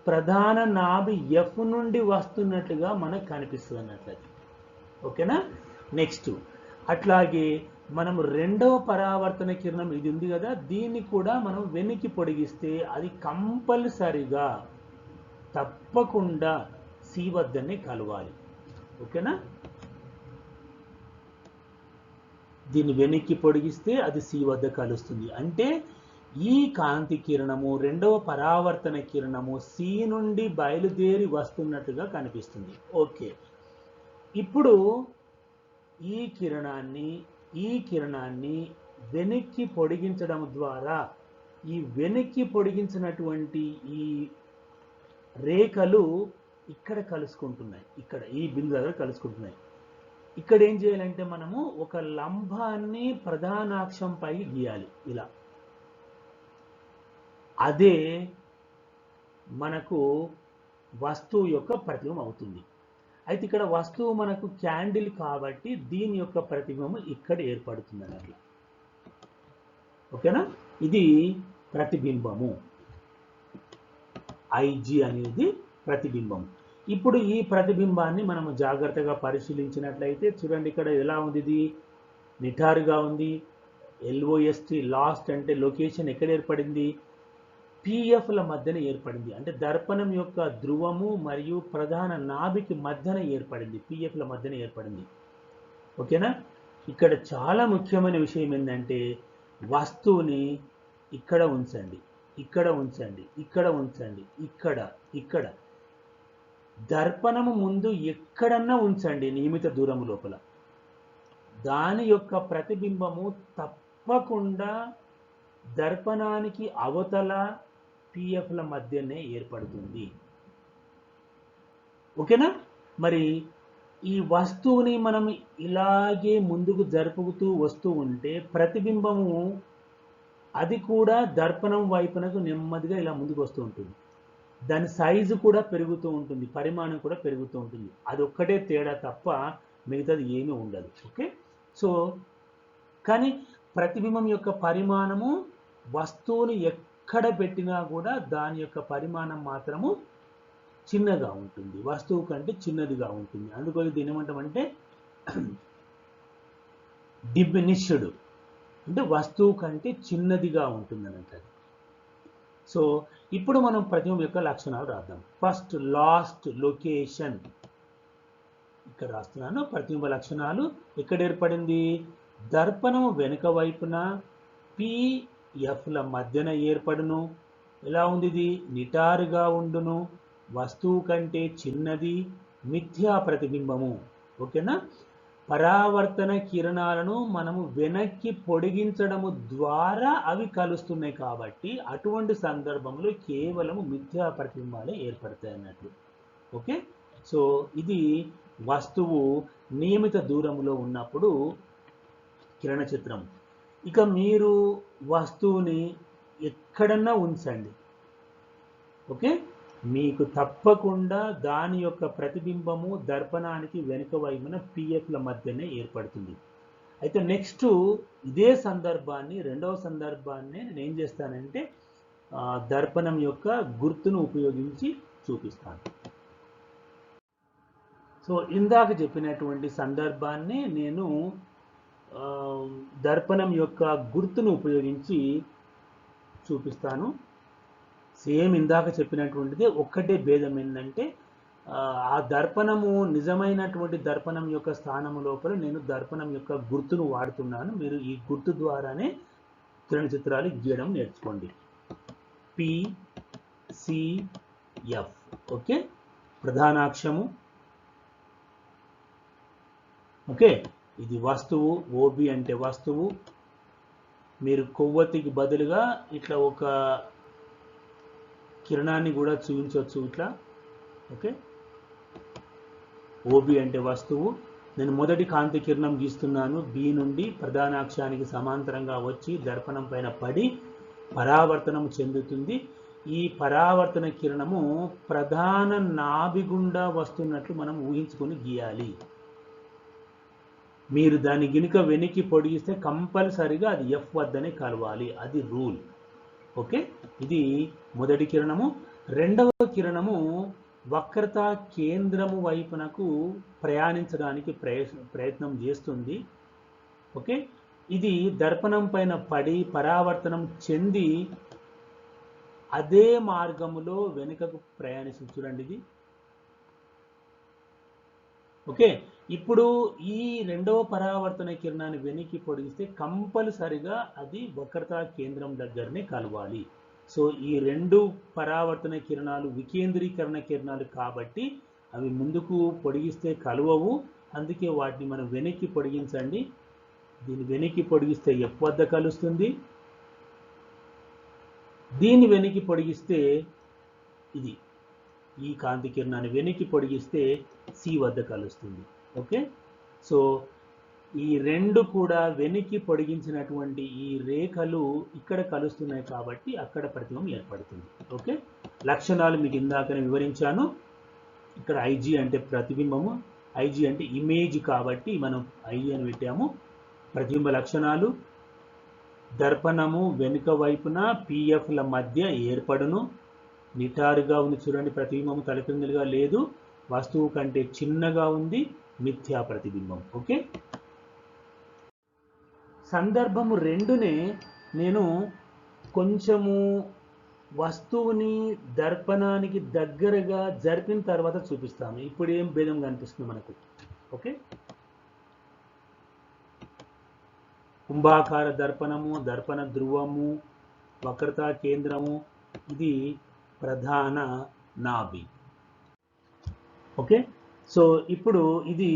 ప్రధాన నాభి ఎఫ్ నుండి వస్తున్నట్లుగా మనకు కనిపిస్తుంది అన్నట్లు. ఓకేనా? నెక్స్ట్ అట్లాగే మనం రెండవ పరావర్తన కిరణం ఇది ఉంది కదా, దీన్ని కూడా మనం వెనక్కి పొడిగిస్తే అది కంపల్సరిగా తప్పకుండా సి వద్దనే కలవాలి. ఓకేనా? దీన్ని వెనక్కి పొడిగిస్తే అది సి వద్ద కలుస్తుంది. అంటే ఈ కాంతి కిరణము రెండవ పరావర్తన కిరణము సి నుండి బయలుదేరి వస్తున్నట్టుగా కనిపిస్తుంది. ఓకే, ఇప్పుడు ఈ కిరణాన్ని వెనక్కి పొడిగించడం ద్వారా ఈ వెనక్కి పొడిగించినటువంటి ఈ రేఖలు ఇక్కడ కలుసుకుంటున్నాయి. ఇక్కడ ఈ బిందు దగ్గర కలుసుకుంటున్నాయి. ఇక్కడ ఏం చేయాలంటే మనము ఒక లంబాన్ని ప్రధానాక్షంపై గీయాలి ఇలా. అదే మనకు వస్తువు యొక్క ప్రతిబింబం అవుతుంది. అయితే ఇక్కడ వస్తువు మనకు క్యాండిల్ కాబట్టి దీని యొక్క ప్రతిబింబం ఇక్కడ ఏర్పడుతుంది అన్నట్లు. ఓకేనా? ఇది ప్రతిబింబము, ఐజీ అనేది ప్రతిబింబం. ఇప్పుడు ఈ ప్రతిబింబాన్ని మనము జాగ్రత్తగా పరిశీలించినట్లయితే చూడండి, ఇక్కడ ఎలా ఉంది, ఇది నిటారుగా ఉంది. LOST లాస్ట్ అంటే లొకేషన్ ఎక్కడ ఏర్పడింది, PFల మధ్యన ఏర్పడింది. అంటే దర్పణం యొక్క ధ్రువము మరియు ప్రధాన నాభికి మధ్యన ఏర్పడింది, PFల మధ్యన ఏర్పడింది. ఓకేనా. ఇక్కడ చాలా ముఖ్యమైన విషయం ఏంటంటే వస్తువుని ఇక్కడ ఉంచండి, ఇక్కడ ఉంచండి, ఇక్కడ ఉంచండి, ఇక్కడ ఇక్కడ దర్పణము ముందు ఎక్కడన్నా ఉంచండి నియమిత దూరం లోపల, దాని యొక్క ప్రతిబింబము తప్పకుండా దర్పణానికి అవతల PFల మధ్యనే ఏర్పడుతుంది. ఓకేనా. మరి ఈ వస్తువుని మనం ఇలాగే ముందుకు జరుపుతూ వస్తూ ఉంటే ప్రతిబింబము అది కూడా దర్పణం వైపునకు నెమ్మదిగా ఇలా ముందుకు వస్తూ ఉంటుంది. దాని సైజు కూడా పెరుగుతూ ఉంటుంది, పరిమాణం కూడా పెరుగుతూ ఉంటుంది. అది ఒక్కటే తేడా తప్ప మిగతాది ఏమీ ఉండదు. ఓకే. సో కానీ ప్రతిబింబం యొక్క పరిమాణము వస్తువుని ఎక్కడ పెట్టినా కూడా దాని యొక్క పరిమాణం మాత్రము చిన్నగా ఉంటుంది, వస్తువు కంటే చిన్నదిగా ఉంటుంది. అందుకని దీని ఏమంటామంటే డిమినిష్డ్, అంటే వస్తువు కంటే చిన్నదిగా ఉంటుంది అన్నట్టు. సో ఇప్పుడు మనం ప్రతిబింబం యొక్క లక్షణాలు రాద్దాం. ఫస్ట్ లాస్ట్ లొకేషన్, ఇక్కడ రాస్తున్నాను. ప్రతిబింబ లక్షణాలు ఎక్కడ ఏర్పడింది, దర్పణం వెనుక వైపున PFల మధ్యన ఏర్పడును. ఎలా ఉంది, ఇది నిటారుగా ఉండును, వస్తువు కంటే చిన్నది, మిథ్యా ప్రతిబింబము. ఓకేనా. పరావర్తన కిరణాలను మనము వెనక్కి పొడిగించడము ద్వారా అవి కలుస్తున్నాయి కాబట్టి అటువంటి సందర్భంలో కేవలము మిథ్యా ప్రతిబింబాలే ఏర్పడతాయి అన్నట్లు. ఓకే. సో ఇది వస్తువు నియమిత దూరంలో ఉన్నప్పుడు కిరణ చిత్రం. ఇక మీరు వస్తువుని ఎక్కడన్నా ఉంచండి, ఓకే, మీకు తప్పకుండా దాని యొక్క ప్రతిబింబము దర్పణానికి వెనుక వైపున PFల మధ్యనే ఏర్పడుతుంది. అయితే నెక్స్ట్ ఇదే సందర్భాన్ని, రెండవ సందర్భాన్ని నేను ఏం చేస్తానంటే దర్పణం యొక్క గుర్తును ఉపయోగించి చూపిస్తాను. సో ఇందాక చెప్పినటువంటి సందర్భాన్ని నేను దర్పణం యొక్క గుర్తును ఉపయోగించి చూపిస్తాను. సేమ్ ఇందాక చెప్పినటువంటిది, ఒక్కటే భేదం ఏంటంటే ఆ దర్పణము నిజమైనటువంటి దర్పణం యొక్క స్థానము లోపల నేను దర్పణం యొక్క గుర్తును వాడుతున్నాను. మీరు ఈ గుర్తు ద్వారానే కిరణ చిత్రాలు గీయడం నేర్చుకోండి. PCF. ఓకే, ప్రధానాక్షము. ఓకే, ఇది వస్తువు. OB అంటే వస్తువు. మీరు కొవ్వొత్తికి బదులుగా ఇట్లా ఒక కిరణాన్ని కూడా చూపించవచ్చు ఇట్లా. ఓకే, OB అంటే వస్తువు. నేను మొదటి కాంతి కిరణం గీస్తున్నాను. B నుండి ప్రధానాక్షానికి సమాంతరంగా వచ్చి దర్పణం పైన పడి పరావర్తనం చెందుతుంది. ఈ పరావర్తన కిరణము ప్రధాన నాభి గుండా వస్తున్నట్లు మనం ఊహించుకొని గీయాలి. మీరు దాన్ని గినుక వెనక్కి పొడిగిస్తే కంపల్సరిగా అది F వద్దనే కలవాలి, అది రూల్. ఓకే, ఇది మొదటి కిరణము. రెండవ కిరణము వక్రత కేంద్రము వైపునకు ప్రయాణించడానికి ప్రయత్నం చేస్తుంది. ఓకే, ఇది దర్పణం పైన పడి పరావర్తనం చెంది అదే మార్గములో వెనుకకు ప్రయాణిస్తుంది. చూడండి ఇది. ఓకే, ఇప్పుడు ఈ రెండవ పరావర్తన కిరణాన్ని వెనక్కి పొడిగిస్తే కంపల్సరిగా అది వక్రత కేంద్రం దగ్గరనే కలవాలి. సో ఈ రెండు పరావర్తన కిరణాలు వికేంద్రీకరణ కిరణాలు కాబట్టి అవి ముందుకు పొడిగిస్తే కలవవు. అందుకే వాటిని మనం వెనక్కి పొడిగించండి. దీన్ని వెనక్కి పొడిగిస్తే F వద్ద కలుస్తుంది. దీన్ని వెనక్కి పొడిగిస్తే ఇది, ఈ కాంతి కిరణాన్ని వెనక్కి పొడిగిస్తే C వద్ద కలుస్తుంది. ఓకే, సో ఈ రెండు కూడా వెనక్కి పొడిగించినటువంటి ఈ రేఖలు ఇక్కడ కలుస్తున్నాయి కాబట్టి అక్కడ ప్రతిబింబం ఏర్పడుతుంది. ఓకే, లక్షణాలు మీకు ఇందాకనే వివరించాను. ఇక్కడ IG అంటే ప్రతిబింబము, IG అంటే ఇమేజ్ కాబట్టి మనం I అని పెట్టాము. ప్రతిబింబ లక్షణాలు: దర్పణము వెనుక వైపున PFల మధ్య ఏర్పడును. నిటారుగా ఉంది చూడండి, ప్రతిబింబము తలక్రిందులుగా లేదు. వస్తువు కంటే చిన్నగా ఉంది, మిథ్యా ప్రతిబింబం. ఓకే, సందర్భము 2నే నేను కొంచెము వస్తువుని దర్పణానికి దగ్గరగా జరిపిన తర్వాత చూపిస్తాను. ఇప్పుడు ఏం భేదం కనిపిస్తుంది మనకు. ఓకే, కుంభాకార దర్పణము, దర్పణ ధ్రువము, వక్రతా కేంద్రము, ఇది ప్రధాన నాభి. ఓకే, సో ఇప్పుడు ఇది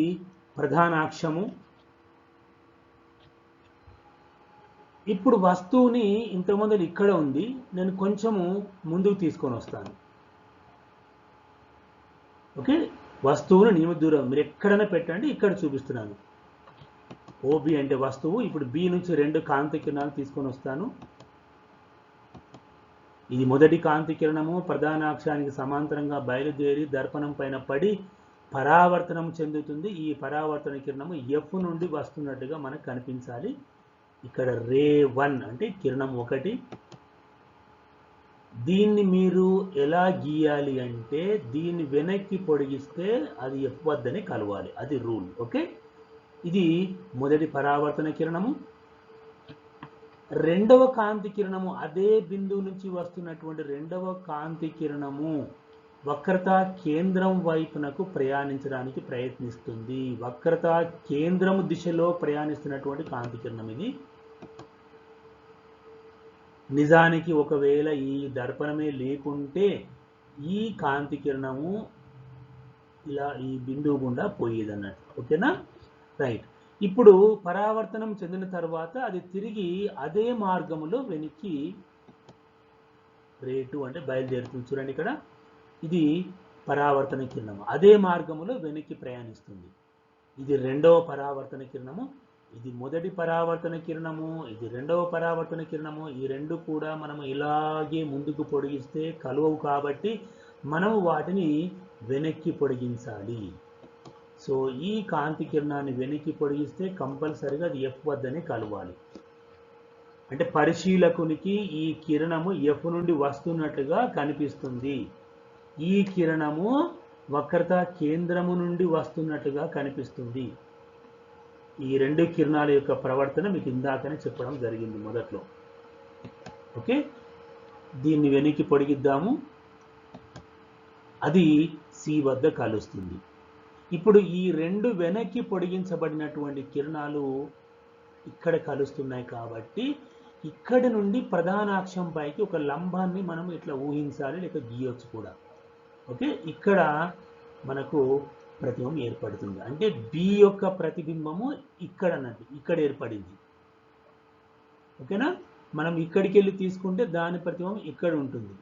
ప్రధాన అక్షము. ఇప్పుడు వస్తువుని ఇంతకుముందు ఇక్కడ ఉంది, నేను కొంచెము ముందుకు తీసుకొని వస్తాను. ఓకే, వస్తువును నియమ దూరం మీరు ఎక్కడైనా పెట్టండి, ఇక్కడ చూపిస్తున్నాను. ఓబి అంటే వస్తువు. ఇప్పుడు బి నుంచి 2 కాంతి కిరణాలు తీసుకొని వస్తాను. ఇది మొదటి కాంతి కిరణము ప్రధాన అక్షానికి సమాంతరంగా బయలుదేరి దర్పణం పైన పడి పరావర్తనం చెందుతుంది. ఈ పరావర్తన కిరణము ఎఫ్ నుండి వస్తున్నట్టుగా మనకు కనిపించాలి. ఇక్కడ రే 1 అంటే కిరణం 1. దీన్ని మీరు ఎలా గీయాలి అంటే దీన్ని వెనక్కి పొడిగిస్తే అది ఎఫ్ వద్దని కలవాలి, అది రూల్. ఓకే, ఇది మొదటి పరావర్తన కిరణము. రెండవ కాంతి కిరణము అదే బిందువు నుంచి వస్తున్నటువంటి రెండవ కాంతి కిరణము వక్రతా కేంద్రం వైపునకు ప్రయాణించడానికి ప్రయత్నిస్తుంది. వక్రతా కేంద్రము దిశలో ప్రయాణిస్తున్నటువంటి కాంతి కిరణం ఇది. నిజానికి ఒకవేళ ఈ దర్పణమే లేకుంటే ఈ కాంతి కిరణము ఇలా ఈ బిందువు గుండా పోయేదన్నట్టు. ఓకేనా, రైట్. ఇప్పుడు పరావర్తనం చెందిన తర్వాత అది తిరిగి అదే మార్గములో వెనక్కి రేటు అంటే బయలుదేరుతుంది. చూడండి ఇక్కడ ఇది పరావర్తన కిరణము, అదే మార్గములో వెనక్కి ప్రయాణిస్తుంది. ఇది రెండవ పరావర్తన కిరణము, ఇది మొదటి పరావర్తన కిరణము, ఇది రెండవ పరావర్తన కిరణము. ఈ రెండు కూడా మనము ఇలాగే ముందుకు పొడిగిస్తే కలవవు, కాబట్టి మనము వాటిని వెనక్కి పొడిగించాలి. సో ఈ కాంతి కిరణాన్ని వెనక్కి పొడిగిస్తే కంపల్సరిగా అది ఎఫ్ వద్దనే కలవాలి. అంటే పరిశీలకునికి ఈ కిరణము ఎఫ్ నుండి వస్తున్నట్లుగా కనిపిస్తుంది. ఈ కిరణము వక్రతా కేంద్రము నుండి వస్తున్నట్టుగా కనిపిస్తుంది. ఈ రెండు కిరణాల యొక్క ప్రవర్తన మీకు ఇందాకనే చెప్పడం జరిగింది మొదట్లో. ఓకే, దీన్ని వెనక్కి పొడిగిద్దాము, అది సి వద్ద కలుస్తుంది. ఇప్పుడు ఈ రెండు వెనక్కి పొడిగించబడినటువంటి కిరణాలు ఇక్కడ కలుస్తున్నాయి కాబట్టి ఇక్కడి నుండి ప్రధాన అక్షం పైకి ఒక లంబాన్ని మనం ఇట్లా ఊహించాలి, లేక గీయొచ్చు కూడా. ఓకే, ఇక్కడ మనకు ప్రతిబింబం ఏర్పడుతుంది. అంటే బి యొక్క ప్రతిబింబము ఇక్కడ అన్నట్టు ఇక్కడ ఏర్పడింది. ఓకేనా, మనం ఇక్కడికి వెళ్ళి తీసుకుంటే దాని ప్రతిబింబం ఇక్కడ ఉంటుంది.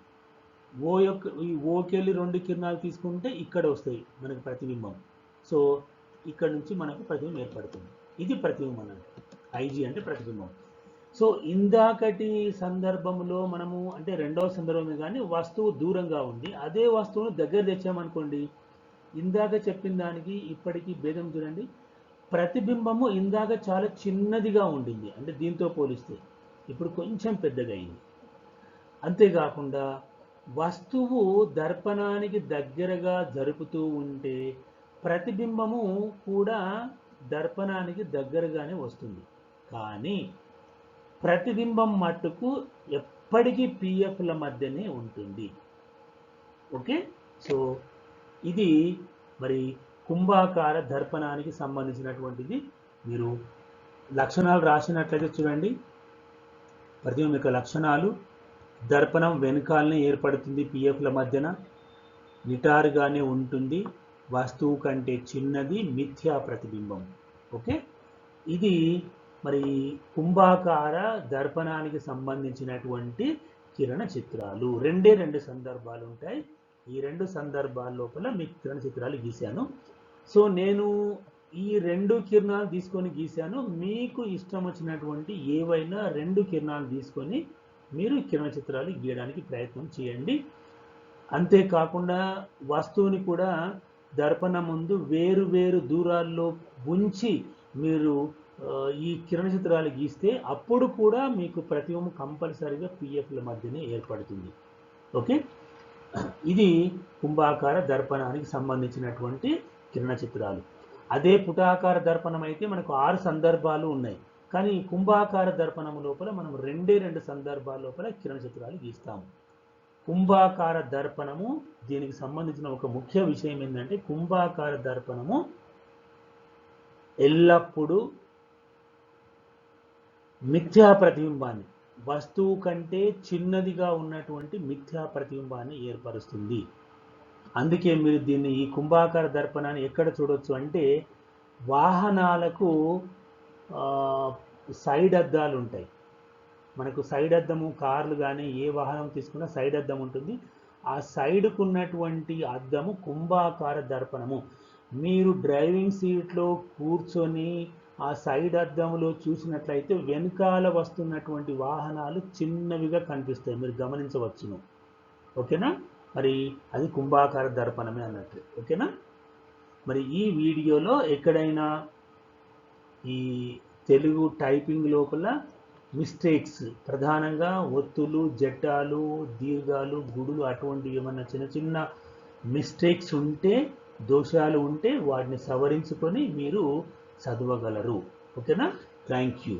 ఓ యొక్క ఈ ఓకి వెళ్ళి 2 కిరణాలు తీసుకుంటే ఇక్కడ వస్తాయి మనకు ప్రతిబింబం. సో ఇక్కడ నుంచి మనకు ప్రతిబింబం ఏర్పడుతుంది. ఇది ప్రతిబింబం అన్నట్టు, ఐజీ అంటే ప్రతిబింబం. సో ఇందాకటి సందర్భంలో మనము అంటే రెండవ సందర్భమే కానీ వస్తువు దూరంగా ఉంది, అదే వస్తువును దగ్గర తెచ్చామనుకోండి, ఇందాక చెప్పిన దానికి ఇప్పటికీ భేదం చూడండి. ప్రతిబింబము ఇందాక చాలా చిన్నదిగా ఉండింది, అంటే దీంతో పోలిస్తే ఇప్పుడు కొంచెం పెద్దగా అయింది. అంతేకాకుండా వస్తువు దర్పణానికి దగ్గరగా జరుపుతూ ఉంటే ప్రతిబింబము కూడా దర్పణానికి దగ్గరగానే వస్తుంది. కానీ ప్రతిబింబం మట్టుకు ఎప్పటికీ పిఎఫ్ల మధ్యనే ఉంటుంది. ఓకే, సో ఇది మరి కుంభాకార దర్పణానికి సంబంధించినటువంటిది. మీరు లక్షణాలు రాసినట్లయితే చూడండి, ప్రతిబింబం యొక్క లక్షణాలు. దర్పణం వెనకాలనే ఏర్పడుతుంది, పిఎఫ్ల మధ్యన నిటారుగానే ఉంటుంది, వస్తువు కంటే చిన్నది, మిథ్యా ప్రతిబింబం. ఓకే, ఇది మరి కుంభాకార దర్పణానికి సంబంధించినటువంటి కిరణ చిత్రాలు. రెండే 2 సందర్భాలు ఉంటాయి. ఈ 2 సందర్భాల లోపల మీకు కిరణ చిత్రాలు గీశాను. సో నేను ఈ 2 కిరణాలు తీసుకొని గీశాను. మీకు ఇష్టం వచ్చినటువంటి ఏవైనా 2 కిరణాలు తీసుకొని మీరు కిరణ చిత్రాలు గీయడానికి ప్రయత్నం చేయండి. అంతేకాకుండా వస్తువుని కూడా దర్పణం ముందు వేరు వేరు దూరాల్లో ఉంచి మీరు ఈ కిరణ చిత్రాలు గీస్తే అప్పుడు కూడా మీకు ప్రతిబింబం కంపల్సరీగా పిఎఫ్ల మధ్యనే ఏర్పడుతుంది. ఓకే, ఇది కుంభాకార దర్పణానికి సంబంధించినటువంటి కిరణ చిత్రాలు. అదే పుటాకార దర్పణం అయితే మనకు 6 సందర్భాలు ఉన్నాయి. కానీ కుంభాకార దర్పణం లోపల మనం 2 సందర్భాల లోపల కిరణ చిత్రాలు గీస్తాము. కుంభాకార దర్పణము, దీనికి సంబంధించిన ఒక ముఖ్య విషయం ఏంటంటే కుంభాకార దర్పణము ఎల్లప్పుడూ మిథ్యా ప్రతిబింబాన్ని, వస్తువు కంటే చిన్నదిగా ఉన్నటువంటి మిథ్యా ప్రతిబింబాన్ని ఏర్పరుస్తుంది. అందుకే మీరు దీన్ని ఈ కుంభాకార దర్పణాన్ని ఎక్కడ చూడొచ్చు అంటే వాహనాలకు సైడ్ అద్దాలు ఉంటాయి. మనకు సైడ్ అద్దము, కార్లు కానీ ఏ వాహనం తీసుకున్నా సైడ్ అద్దం ఉంటుంది. ఆ సైడ్కు ఉన్నటువంటి అద్దము కుంభాకార దర్పణము. మీరు డ్రైవింగ్ సీట్లో కూర్చొని ఆ సైడ్ అద్దంలో చూసినట్లయితే వెనకాల వస్తున్నటువంటి వాహనాలు చిన్నవిగా కనిపిస్తాయి, మీరు గమనించవచ్చును. ఓకేనా? మరి అది కుంభాకార దర్పణమే అన్నట్టు. ఓకేనా? మరి ఈ వీడియోలో ఎక్కడైనా ఈ తెలుగు టైపింగ్ లోపల మిస్టేక్స్, ప్రధానంగా ఒత్తులు, జట్టాలు, దీర్ఘాలు, గుడులు అటువంటి ఏమన్నా చిన్న చిన్న మిస్టేక్స్ ఉంటే, దోషాలు ఉంటే వాటిని సవరించుకొని మీరు చదవగలరు. ఓకేనా? Thank you.